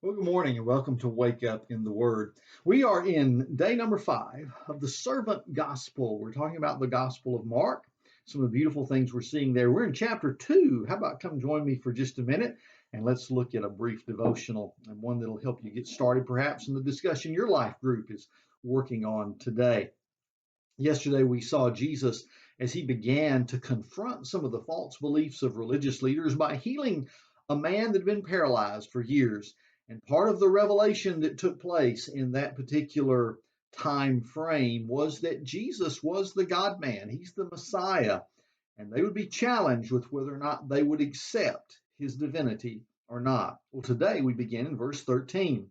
Well, good morning and welcome to Wake Up in the Word. We are in day number 5 of the servant gospel. We're talking about the gospel of Mark, some of the beautiful things we're seeing there. We're in chapter 2. How about come join me for just a minute and let's look at a brief devotional and one that'll help you get started perhaps in the discussion your life group is working on today. Yesterday, we saw Jesus as he began to confront some of the false beliefs of religious leaders by healing a man that had been paralyzed for years. And part of the revelation that took place in that particular time frame was that Jesus was the God man, he's the Messiah, and they would be challenged with whether or not they would accept his divinity or not. Well, today we begin in verse 13. It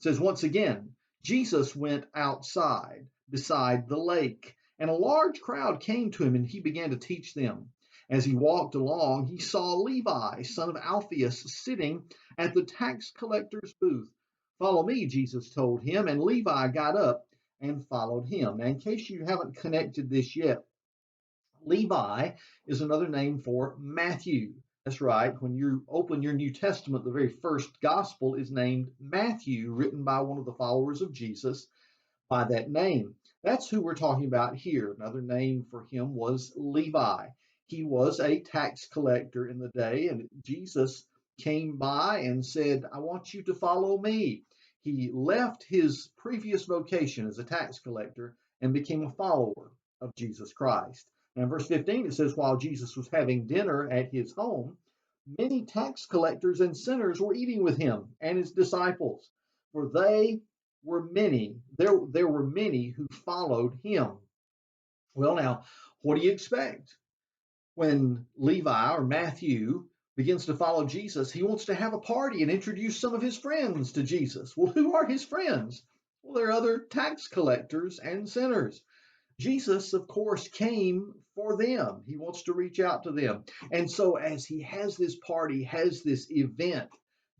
says, once again, Jesus went outside beside the lake, and a large crowd came to him, and he began to teach them. As he walked along, he saw Levi, son of Alphaeus, sitting at the tax collector's booth. Follow me, Jesus told him, and Levi got up and followed him. Now, in case you haven't connected this yet, Levi is another name for Matthew. That's right. When you open your New Testament, the very first gospel is named Matthew, written by one of the followers of Jesus by that name. That's who we're talking about here. Another name for him was Levi. He was a tax collector in the day, and Jesus came by and said, I want you to follow me. He left his previous vocation as a tax collector and became a follower of Jesus Christ. Now, in verse 15, it says, while Jesus was having dinner at his home, many tax collectors and sinners were eating with him and his disciples, for they were many. There were many who followed him. Well, now, what do you expect? When Levi or Matthew begins to follow Jesus, he wants to have a party and introduce some of his friends to Jesus. Well, who are his friends? Well, they're other tax collectors and sinners. Jesus, of course, came for them. He wants to reach out to them. And so as he has this party, has this event,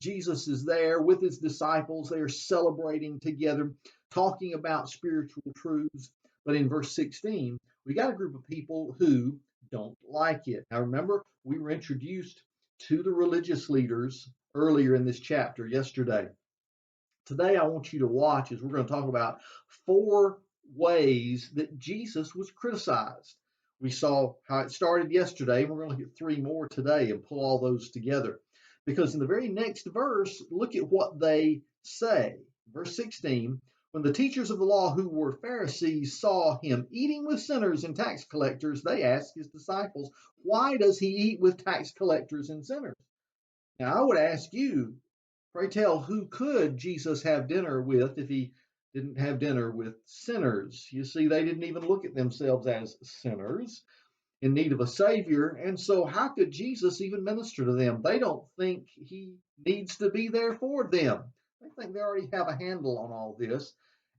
Jesus is there with his disciples. They are celebrating together, talking about spiritual truths. But in verse 16, we got a group of people who don't like it. Now remember, we were introduced to the religious leaders earlier in this chapter yesterday. Today, I want you to watch as we're going to talk about 4 ways that Jesus was criticized. We saw how it started yesterday. We're going to look at 3 more today and pull all those together. Because in the very next verse, look at what they say. Verse 16, when the teachers of the law who were Pharisees saw him eating with sinners and tax collectors, they asked his disciples, why does he eat with tax collectors and sinners? Now, I would ask you, pray tell, who could Jesus have dinner with if he didn't have dinner with sinners? You see, they didn't even look at themselves as sinners in need of a Savior. And so, how could Jesus even minister to them? They don't think he needs to be there for them. They think they already have a handle on all this,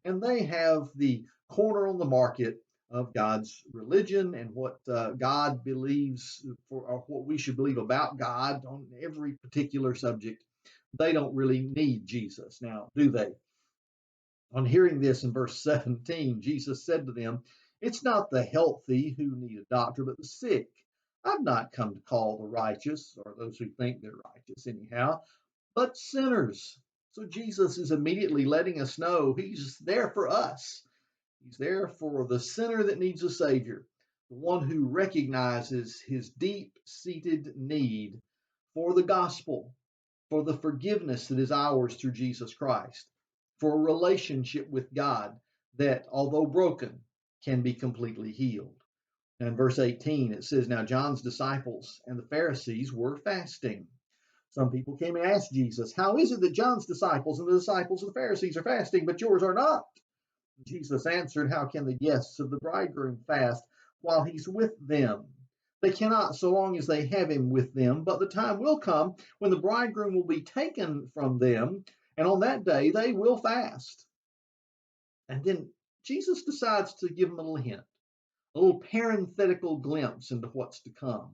and they have the corner on the market of God's religion and what God believes for, or what we should believe about God on every particular subject. They don't really need Jesus. Now, do they? On hearing this in verse 17, Jesus said to them, it's not the healthy who need a doctor, but the sick. I've not come to call the righteous, or those who think they're righteous anyhow, but sinners. So Jesus is immediately letting us know he's there for us. He's there for the sinner that needs a Savior, the one who recognizes his deep-seated need for the gospel, for the forgiveness that is ours through Jesus Christ, for a relationship with God that, although broken, can be completely healed. And in verse 18, it says, now John's disciples and the Pharisees were fasting. Some people came and asked Jesus, how is it that John's disciples and the disciples of the Pharisees are fasting, but yours are not? Jesus answered, how can the guests of the bridegroom fast while he's with them? They cannot so long as they have him with them, but the time will come when the bridegroom will be taken from them, and on that day they will fast. And then Jesus decides to give them a little hint, a little parenthetical glimpse into what's to come.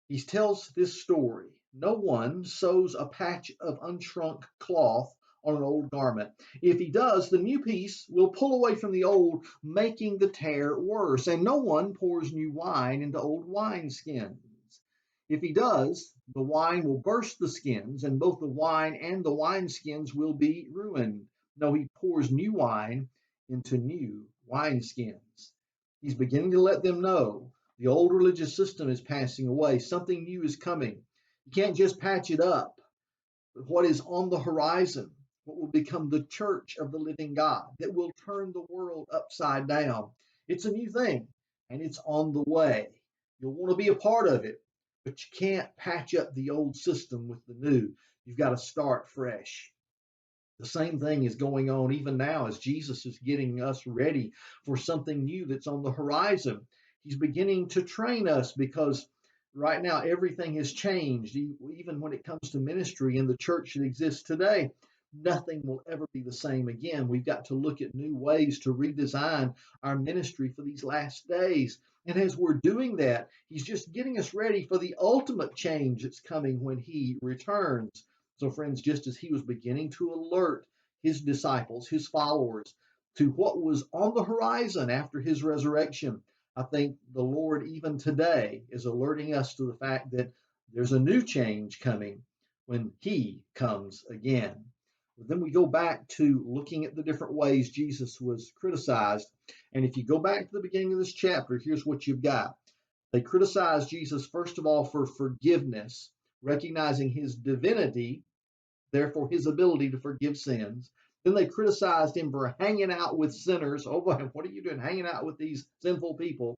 He tells this story. No one sews a patch of unshrunk cloth on an old garment. If he does, the new piece will pull away from the old, making the tear worse. And no one pours new wine into old wineskins. If he does, the wine will burst the skins, and both the wine and the wineskins will be ruined. No, he pours new wine into new wineskins. He's beginning to let them know the old religious system is passing away. Something new is coming. You can't just patch it up. But what is on the horizon, what will become the church of the living God, that will turn the world upside down. It's a new thing, and it's on the way. You'll want to be a part of it, but you can't patch up the old system with the new. You've got to start fresh. The same thing is going on even now as Jesus is getting us ready for something new that's on the horizon. He's beginning to train us because right now everything has changed, even when it comes to ministry in the church that exists today. Nothing will ever be the same again. We've got to look at new ways to redesign our ministry for these last days. And as we're doing that, he's just getting us ready for the ultimate change that's coming when he returns. So, friends, just as he was beginning to alert his disciples, his followers, to what was on the horizon after his resurrection, I think the Lord, even today, is alerting us to the fact that there's a new change coming when he comes again. But then we go back to looking at the different ways Jesus was criticized. And if you go back to the beginning of this chapter, here's what you've got. They criticized Jesus, first of all, for forgiveness, recognizing his divinity, therefore his ability to forgive sins. Then they criticized him for hanging out with sinners. Oh boy, what are you doing hanging out with these sinful people?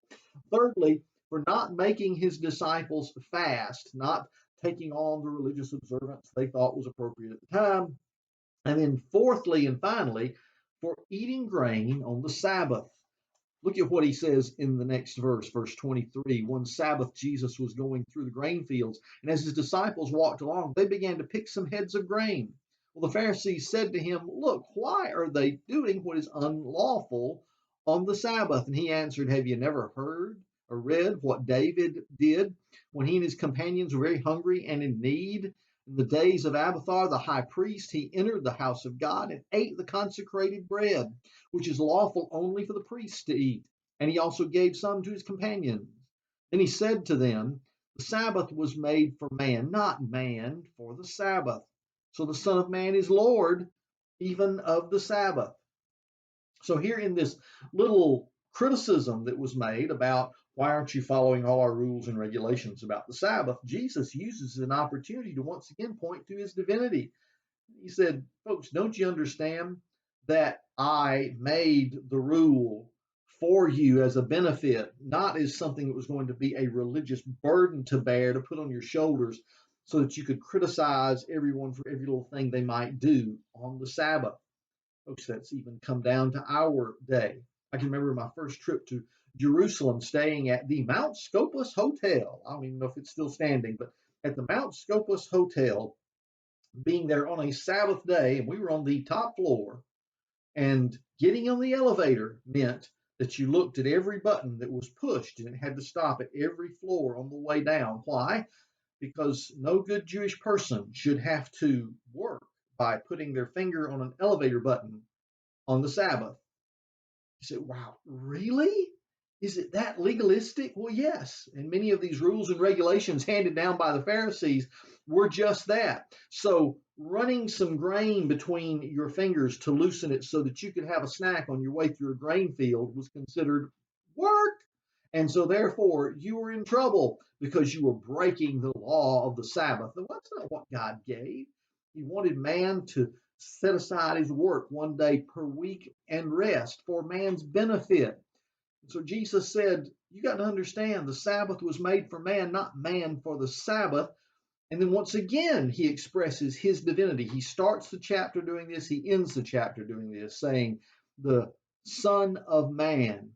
Thirdly, for not making his disciples fast, not taking on the religious observance they thought was appropriate at the time. And then fourthly and finally, for eating grain on the Sabbath. Look at what he says in the next verse, verse 23. One Sabbath, Jesus was going through the grain fields, and as his disciples walked along, they began to pick some heads of grain. Well, the Pharisees said to him, "Look, why are they doing what is unlawful on the Sabbath?" And he answered, "Have you never heard or read what David did when he and his companions were very hungry and in need? In the days of Abiathar the high priest, he entered the house of God and ate the consecrated bread, which is lawful only for the priests to eat. And he also gave some to his companions. Then he said to them, the Sabbath was made for man, not man for the Sabbath. So the Son of Man is Lord even of the Sabbath." So here in this little criticism that was made about why aren't you following all our rules and regulations about the Sabbath, Jesus uses an opportunity to once again point to his divinity. He said, "Folks, don't you understand that I made the rule for you as a benefit, not as something that was going to be a religious burden to bear, to put on your shoulders, so that you could criticize everyone for every little thing they might do on the Sabbath?" Folks, that's even come down to our day. I can remember my first trip to Jerusalem staying at the Mount Scopus Hotel. I don't even know if it's still standing, but at the Mount Scopus Hotel, being there on a Sabbath day, and we were on the top floor, and getting on the elevator meant that you looked at every button that was pushed and it had to stop at every floor on the way down. Why? Because no good Jewish person should have to work by putting their finger on an elevator button on the Sabbath. You say, wow, really? Is it that legalistic? Well, yes. And many of these rules and regulations handed down by the Pharisees were just that. So running some grain between your fingers to loosen it so that you could have a snack on your way through a grain field was considered work. And so therefore you were in trouble because you were breaking the law of the Sabbath. And that's not what God gave. He wanted man to set aside his work one day per week and rest for man's benefit. So Jesus said, you got to understand the Sabbath was made for man, not man for the Sabbath. And then once again, he expresses his divinity. He starts the chapter doing this. He ends the chapter doing this, saying the Son of Man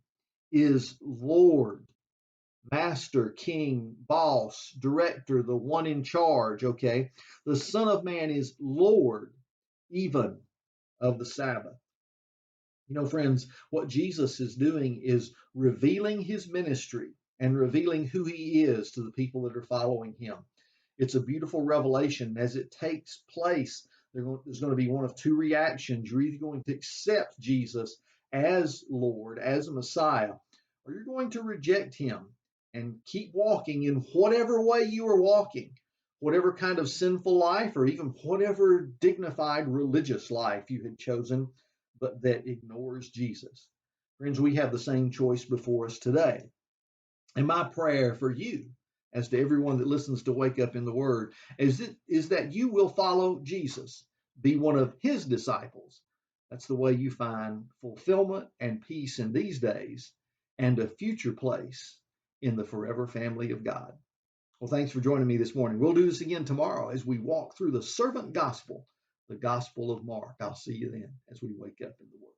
is Lord, Master, King, Boss, Director, the one in charge, okay? The Son of Man is Lord even of the Sabbath. You know, friends, what Jesus is doing is revealing his ministry and revealing who he is to the people that are following him. It's a beautiful revelation. As it takes place, there's going to be one of two reactions. You're either going to accept Jesus as Lord, as a Messiah, or you're going to reject him and keep walking in whatever way you are walking, whatever kind of sinful life or even whatever dignified religious life you had chosen, but that ignores Jesus. Friends, we have the same choice before us today. And my prayer for you, as to everyone that listens to Wake Up in the Word, is that you will follow Jesus, be one of his disciples. That's the way you find fulfillment and peace in these days and a future place in the forever family of God. Well, thanks for joining me this morning. We'll do this again tomorrow as we walk through the servant gospel, the gospel of Mark. I'll see you then as we wake up in the Word.